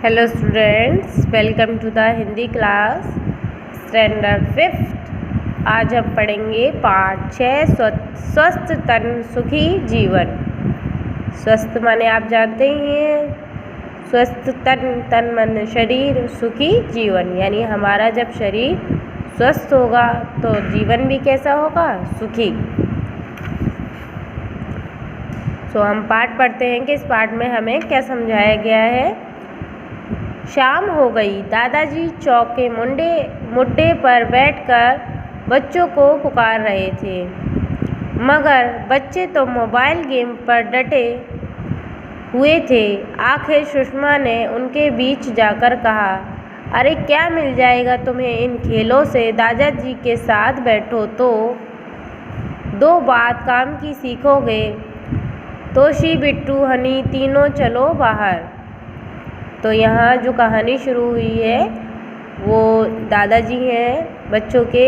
Hello students, welcome to the Hindi class standard 5th। आज हम पढ़ेंगे पाठ 6 स्वस्थ तन सुखी जीवन। स्वस्थ माने आप जानते ही हैं, स्वस्थ तन मन शरीर, सुखी जीवन। यानी हमारा जब शरीर स्वस्थ होगा तो जीवन भी कैसा होगा? सुखी। तो हम पाठ पढ़ते हैं कि इस पाठ में हमें क्या समझाया गया है। शाम हो गई। दादाजी चौक के मुड्डे पर बैठकर बच्चों को पुकार रहे थे, मगर बच्चे तो मोबाइल गेम पर डटे हुए थे। आखिर सुषमा ने उनके बीच जाकर कहा, अरे क्या मिल जाएगा तुम्हें इन खेलों से? दादाजी के साथ बैठो तो 2 बात काम की सीखोगे। तोशी, बिट्टू, हनी तीनों चलो बाहर। तो यहाँ जो कहानी शुरू हुई है वो दादाजी हैं बच्चों के,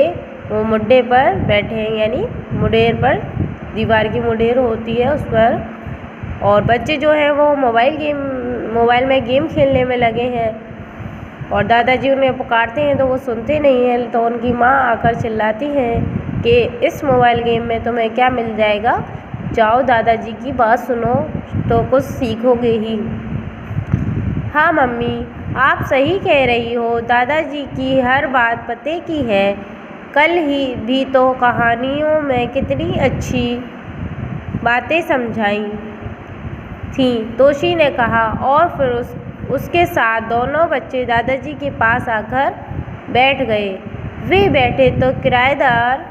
वो मुड्डे पर बैठे हैं, यानी मुडेर पर, दीवार की मुडेर होती है उस पर, और बच्चे जो हैं वो मोबाइल में गेम खेलने में लगे हैं। और दादाजी उन्हें पुकारते हैं तो वो सुनते नहीं हैं। तो उनकी माँ आकर चिल्लाती हैं कि इस मोबाइल गेम में तुम्हें क्या मिल जाएगा, जाओ दादाजी की बात सुनो तो कुछ सीखोगे ही। हाँ मम्मी, आप सही कह रही हो, दादाजी की हर बात पते की है। कल ही भी तो कहानियों में कितनी अच्छी बातें समझाई थी, तोशी ने कहा। और फिर उसके साथ दोनों बच्चे दादाजी के पास आकर बैठ गए। वे बैठे तो किराएदार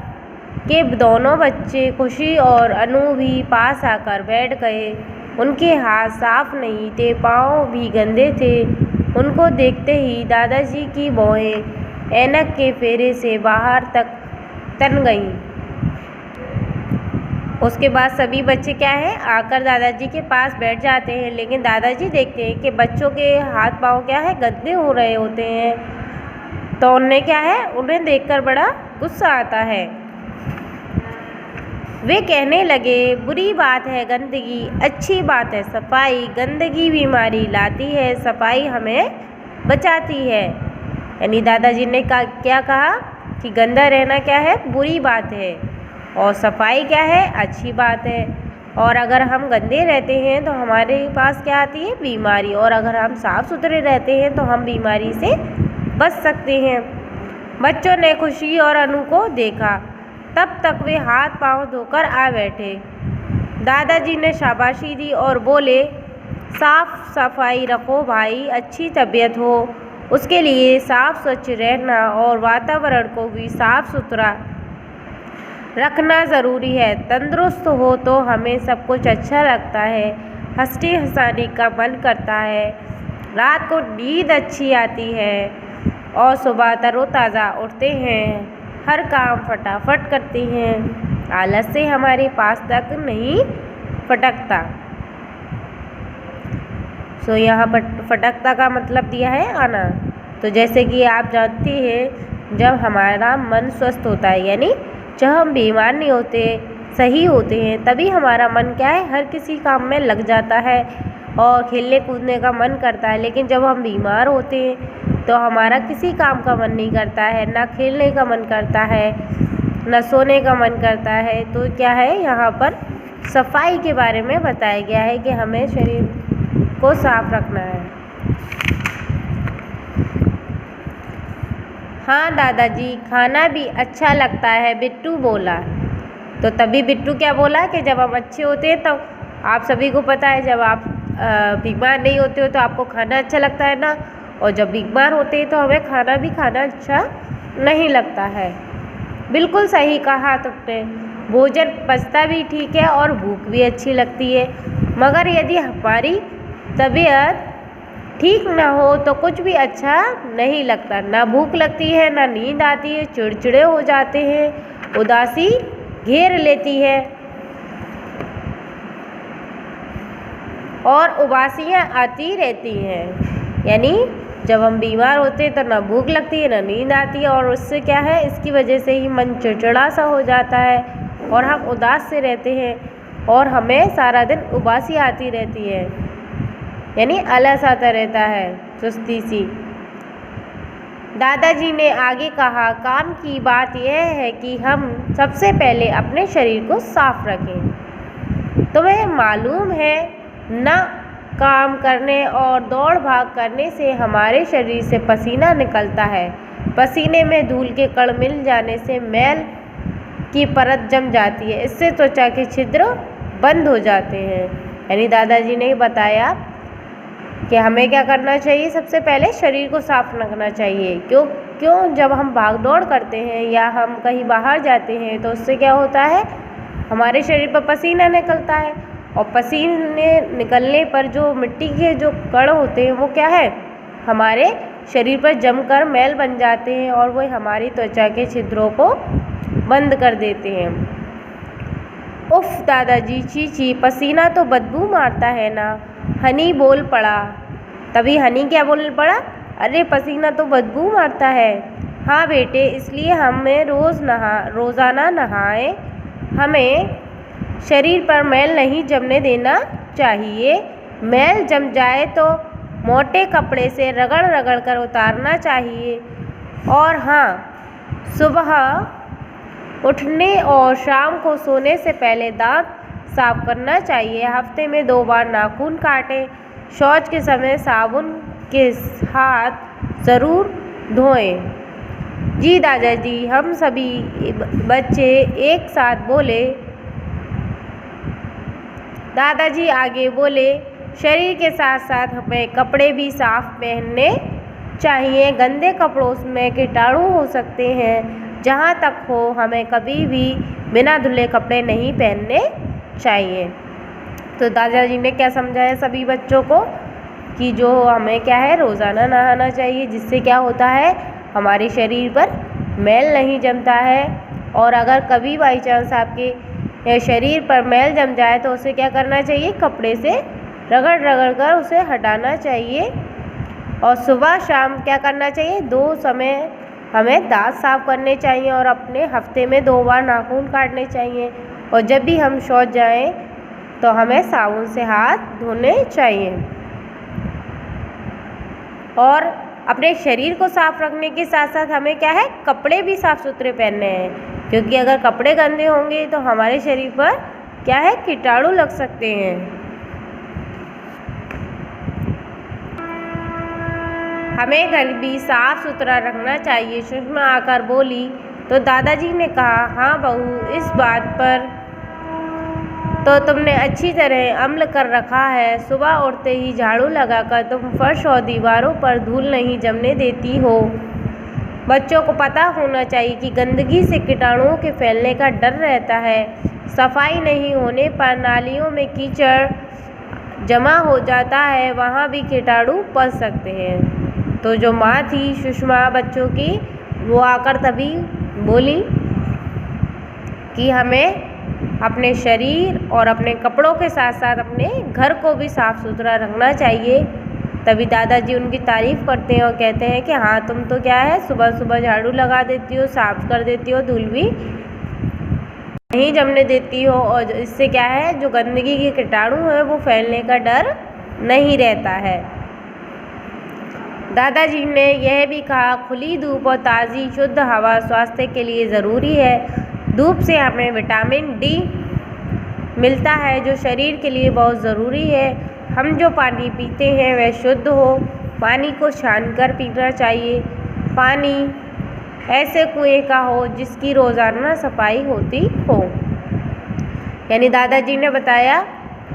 के दोनों बच्चे खुशी और अनु भी पास आकर बैठ गए। उनके हाथ साफ नहीं थे, पाँव भी गंदे थे। उनको देखते ही दादाजी की भौहें ऐनक के फेरे से बाहर तक तन गईं। उसके बाद सभी बच्चे क्या है, आकर दादाजी के पास बैठ जाते हैं। लेकिन दादाजी देखते हैं कि बच्चों के हाथ पाँव क्या है, गंदे हो रहे होते हैं। तो उन्हें क्या है, उन्हें देखकर बड़ा गुस्सा आता है। वे कहने लगे, बुरी बात है गंदगी, अच्छी बात है सफाई। गंदगी बीमारी लाती है, सफाई हमें बचाती है। यानी दादाजी ने क्या कहा कि गंदा रहना क्या है, बुरी बात है, और सफाई क्या है, अच्छी बात है। और अगर हम गंदे रहते हैं तो हमारे पास क्या आती है, बीमारी। और अगर हम साफ़ सुथरे रहते हैं तो हम बीमारी से बच सकते हैं। बच्चों ने खुशी और अनु को देखा, तब तक वे हाथ पांव धोकर आ बैठे। दादाजी ने शाबाशी दी और बोले, साफ सफाई रखो भाई, अच्छी तबीयत हो उसके लिए साफ स्वच्छ रहना और वातावरण को भी साफ सुथरा रखना ज़रूरी है। तंदुरुस्त हो तो हमें सब कुछ अच्छा लगता है, हंसने हंसाने का मन करता है, रात को नींद अच्छी आती है और सुबह तरोताज़ा उठते हैं, हर काम फटाफट करते हैं, आलस से हमारे पास तक नहीं फटकता। तो यहाँ पर फटकता का मतलब दिया है आना। तो जैसे कि आप जानते हैं, जब हमारा मन स्वस्थ होता है, यानी जब हम बीमार नहीं होते, सही होते हैं, तभी हमारा मन क्या है, हर किसी काम में लग जाता है और खेलने कूदने का मन करता है। लेकिन जब हम बीमार होते हैं तो हमारा किसी काम का मन नहीं करता है, ना खेलने का मन करता है, ना सोने का मन करता है। तो क्या है, यहाँ पर सफाई के बारे में बताया गया है कि हमें शरीर को साफ रखना है। हाँ दादाजी, खाना भी अच्छा लगता है, बिट्टू बोला। तो तभी बिट्टू क्या बोला कि जब हम अच्छे होते हैं तो आप सभी को पता है, जब आप बीमार नहीं होते हो तो आपको खाना अच्छा लगता है ना, और जब बीमार होते हैं तो हमें खाना अच्छा नहीं लगता है। बिल्कुल सही कहा तुमने, भोजन पचता भी ठीक है और भूख भी अच्छी लगती है, मगर यदि हमारी तबीयत ठीक ना हो तो कुछ भी अच्छा नहीं लगता, ना भूख लगती है, ना नींद आती है, चिड़चिड़े हो जाते हैं, उदासी घेर लेती है और उबासियाँ आती रहती हैं। यानी जब हम बीमार होते हैं तो ना भूख लगती है, ना नींद आती है, और उससे क्या है, इसकी वजह से ही मन चिड़चिड़ा सा हो जाता है और हम उदास से रहते हैं और हमें सारा दिन उबासी आती रहती है। यानी आलस आता रहता है, सुस्ती सी। दादाजी ने आगे कहा, काम की बात यह है कि हम सबसे पहले अपने शरीर को साफ रखें। तुम्हें मालूम है ना, काम करने और दौड़ भाग करने से हमारे शरीर से पसीना निकलता है। पसीने में धूल के कण मिल जाने से मैल की परत जम जाती है, इससे त्वचा के छिद्र बंद हो जाते हैं। यानी दादाजी ने बताया कि हमें क्या करना चाहिए, सबसे पहले शरीर को साफ रखना चाहिए। क्यों जब हम भाग दौड़ करते हैं या हम कहीं बाहर जाते हैं तो उससे क्या होता है, हमारे शरीर पर पसीना निकलता है, और पसीने निकलने पर जो मिट्टी के जो कण होते हैं वो क्या है, हमारे शरीर पर जमकर मैल बन जाते हैं और वो हमारी त्वचा के छिद्रों को बंद कर देते हैं। उफ दादाजी, छी छी, पसीना तो बदबू मारता है ना, हनी बोल पड़ा। तभी हनी क्या बोल पड़ा, अरे पसीना तो बदबू मारता है। हाँ बेटे, इसलिए हमें रोज़ाना नहाएं। हमें शरीर पर मैल नहीं जमने देना चाहिए। मैल जम जाए तो मोटे कपड़े से रगड़ रगड़ कर उतारना चाहिए। और हाँ, सुबह उठने और शाम को सोने से पहले दांत साफ करना चाहिए। हफ्ते में 2 बार नाखून काटें। शौच के समय साबुन के हाथ ज़रूर धोएं। जी दादाजी, हम सभी बच्चे एक साथ बोले। दादाजी आगे बोले, शरीर के साथ साथ हमें कपड़े भी साफ पहनने चाहिए। गंदे कपड़ों में कीटाणु हो सकते हैं। जहाँ तक हो, हमें कभी भी बिना धुले कपड़े नहीं पहनने चाहिए। तो दादाजी ने क्या समझाया सभी बच्चों को कि जो हमें क्या है, रोज़ाना नहाना चाहिए, जिससे क्या होता है, हमारे शरीर पर मैल नहीं जमता है। और अगर कभी बाई चांस आपके शरीर पर मैल जम जाए तो उसे क्या करना चाहिए, कपड़े से रगड़ रगड़ कर उसे हटाना चाहिए। और सुबह शाम क्या करना चाहिए, 2 समय हमें दांत साफ करने चाहिए और अपने हफ्ते में 2 बार नाखून काटने चाहिए। और जब भी हम शौच जाएं तो हमें साबुन से हाथ धोने चाहिए। और अपने शरीर को साफ रखने के साथ साथ हमें क्या है, कपड़े भी साफ सुथरे पहनने हैं, क्योंकि अगर कपड़े गंदे होंगे तो हमारे शरीर पर क्या है, कीटाणु लग सकते हैं। हमें घर भी साफ सुथरा रखना चाहिए। सुषमा आकर बोली तो दादाजी ने कहा, हाँ बहू, इस बात पर तो तुमने अच्छी तरह अमल कर रखा है। सुबह उठते ही झाड़ू लगाकर तुम फर्श और दीवारों पर धूल नहीं जमने देती हो। बच्चों को पता होना चाहिए कि गंदगी से कीटाणुओं के फैलने का डर रहता है। सफाई नहीं होने पर नालियों में कीचड़ जमा हो जाता है, वहाँ भी कीटाणु पल सकते हैं। तो जो माँ थी सुषमा बच्चों की, वो आकर तभी बोली कि हमें अपने शरीर और अपने कपड़ों के साथ साथ अपने घर को भी साफ़ सुथरा रखना चाहिए। तभी दादाजी उनकी तारीफ़ करते हैं और कहते हैं कि हाँ, तुम तो क्या है, सुबह सुबह झाड़ू लगा देती हो, साफ़ कर देती हो, धूल भी नहीं जमने देती हो, और इससे क्या है, जो गंदगी के कीटाणु है वो फैलने का डर नहीं रहता है। दादाजी ने यह भी कहा, खुली धूप और ताज़ी शुद्ध हवा स्वास्थ्य के लिए ज़रूरी है। धूप से हमें विटामिन डी मिलता है, जो शरीर के लिए बहुत ज़रूरी है। हम जो पानी पीते हैं वह शुद्ध हो। पानी को छानकर पीना चाहिए। पानी ऐसे कुएं का हो जिसकी रोज़ाना सफाई होती हो। यानी दादाजी ने बताया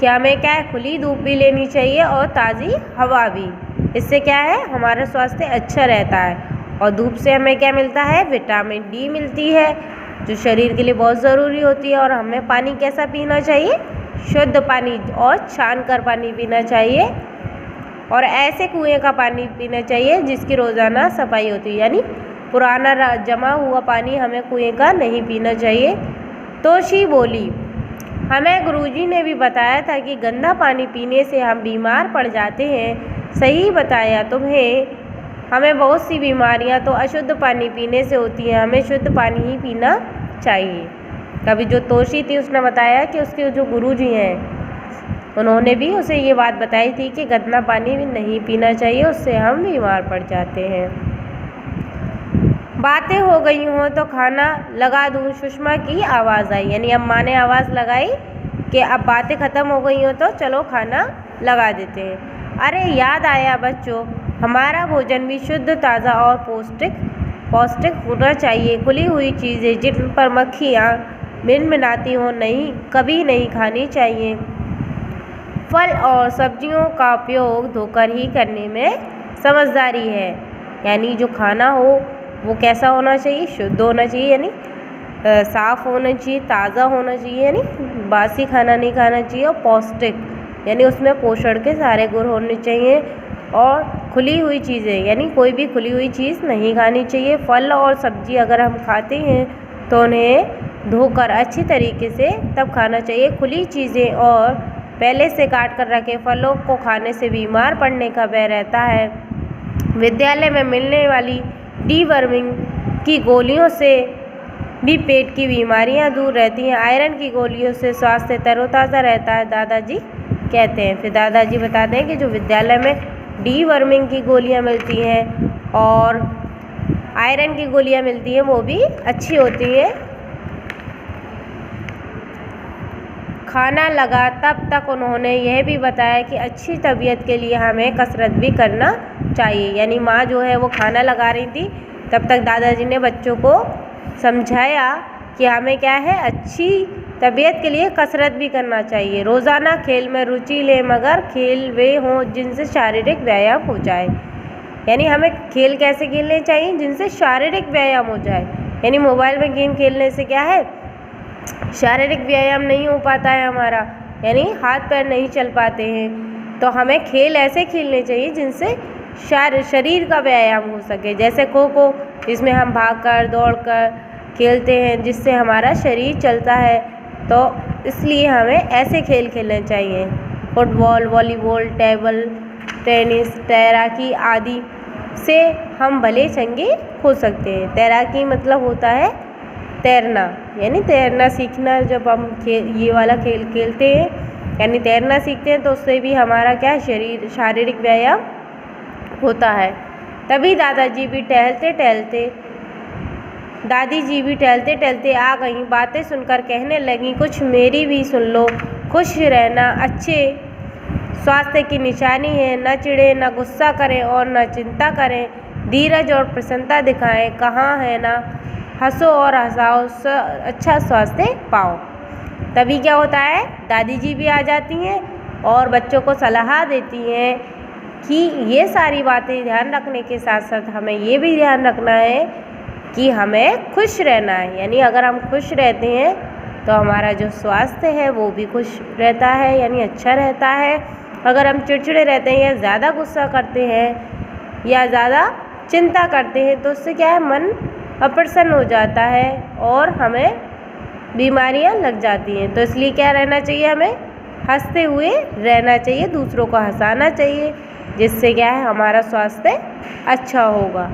कि हमें क्या है, खुली धूप भी लेनी चाहिए और ताज़ी हवा भी। इससे क्या है, हमारा स्वास्थ्य अच्छा रहता है। और धूप से हमें क्या मिलता है, विटामिन डी मिलती है, जो शरीर के लिए बहुत ज़रूरी होती है। और हमें पानी कैसा पीना चाहिए, शुद्ध पानी और छान कर पानी पीना चाहिए। और ऐसे कुएं का पानी पीना चाहिए जिसकी रोज़ाना सफाई होती है, यानी पुराना जमा हुआ पानी हमें कुएं का नहीं पीना चाहिए। तोशी बोली, हमें गुरुजी ने भी बताया था कि गंदा पानी पीने से हम बीमार पड़ जाते हैं। सही बताया तुम्हें, हमें बहुत सी बीमारियां तो अशुद्ध पानी पीने से होती हैं, हमें शुद्ध पानी ही पीना चाहिए। कभी जो तोशी थी उसने बताया कि उसके जो गुरुजी हैं उन्होंने भी उसे ये बात बताई थी कि गंदा पानी भी नहीं पीना चाहिए, उससे हम बीमार पड़ जाते हैं। बातें हो गई हों तो खाना लगा दूं, सुषमा की आवाज़ आई। यानी अम्मा ने आवाज़ लगाई कि अब बातें ख़त्म हो गई हों तो चलो खाना लगा देते हैं। अरे याद आया बच्चों, हमारा भोजन भी शुद्ध, ताज़ा और पौष्टिक होना चाहिए। खुली हुई चीज़ें जिन पर मक्खियाँ मिनमिनाती हों कभी नहीं खानी चाहिए। फल और सब्जियों का उपयोग धोकर ही करने में समझदारी है। यानी जो खाना हो वो कैसा होना चाहिए, शुद्ध होना चाहिए, यानी साफ़ होना चाहिए, ताज़ा होना चाहिए, यानी बासी खाना नहीं खाना चाहिए, और पौष्टिक यानी उसमें पोषण के सारे गुण होने चाहिए। और खुली हुई चीज़ें यानी कोई भी खुली हुई चीज़ नहीं खानी चाहिए। फल और सब्जी अगर हम खाते हैं तो उन्हें धोकर अच्छी तरीके से तब खाना चाहिए। खुली चीज़ें और पहले से काट कर रखे फलों को खाने से बीमार पड़ने का भय रहता है। विद्यालय में मिलने वाली डीवर्मिंग की गोलियों से भी पेट की बीमारियां दूर रहती हैं। आयरन की गोलियों से स्वास्थ्य तरोताज़ा रहता है, दादाजी कहते हैं। फिर दादाजी बताते हैं कि जो विद्यालय में डीवर्मिंग की गोलियां मिलती हैं और आयरन की गोलियां मिलती हैं वो भी अच्छी होती हैं। खाना लगा तब तक उन्होंने यह भी बताया कि अच्छी तबीयत के लिए हमें कसरत भी करना चाहिए। यानी माँ जो है वो खाना लगा रही थी, तब तक दादाजी ने बच्चों को समझाया कि हमें क्या है, अच्छी तबीयत के लिए कसरत भी करना चाहिए। रोज़ाना खेल में रुचि लें, मगर खेल वे हों जिनसे शारीरिक व्यायाम हो जाए। यानी हमें खेल कैसे खेलने चाहिए, जिनसे शारीरिक व्यायाम हो जाए। यानी मोबाइल में गेम खेलने से क्या है, शारीरिक व्यायाम नहीं हो पाता है हमारा, यानी हाथ पैर नहीं चल पाते हैं। तो हमें खेल ऐसे खेलने चाहिए जिनसे शरीर का व्यायाम हो सके, जैसे खो खो, जिसमें हम भागकर दौड़कर खेलते हैं, जिससे हमारा शरीर चलता है। तो इसलिए हमें ऐसे खेल खेलने चाहिए। फुटबॉल, वॉलीबॉल, टेबल टेनिस, तैराकी आदि से हम भले चंगे हो सकते हैं। तैराकी मतलब होता है तैरना, यानी तैरना सीखना। जब हम ये वाला खेल खेलते हैं यानी तैरना सीखते हैं तो उससे भी हमारा क्या शारीरिक व्यायाम होता है। तभी दादी जी भी टहलते टहलते आ गईं। बातें सुनकर कहने लगीं, कुछ मेरी भी सुन लो। खुश रहना अच्छे स्वास्थ्य की निशानी है। न चिढ़े, न गुस्सा करें और न चिंता करें। धीरज और प्रसन्नता दिखाएं। कहाँ है ना, हंसो और हंसाओ, अच्छा स्वास्थ्य पाओ। तभी क्या होता है, दादी जी भी आ जाती हैं और बच्चों को सलाह देती हैं कि ये सारी बातें ध्यान रखने के साथ साथ हमें ये भी ध्यान रखना है कि हमें खुश रहना है। यानी अगर हम खुश रहते हैं तो हमारा जो स्वास्थ्य है वो भी खुश रहता है, यानी अच्छा रहता है। अगर हम चिड़चिड़े रहते हैं या ज़्यादा गुस्सा करते हैं या ज़्यादा चिंता करते हैं तो उससे क्या है, मन अप्रसन्न हो जाता है और हमें बीमारियां लग जाती हैं। तो इसलिए क्या रहना चाहिए, हमें हंसते हुए रहना चाहिए, दूसरों को हंसाना चाहिए, जिससे क्या है हमारा स्वास्थ्य अच्छा होगा।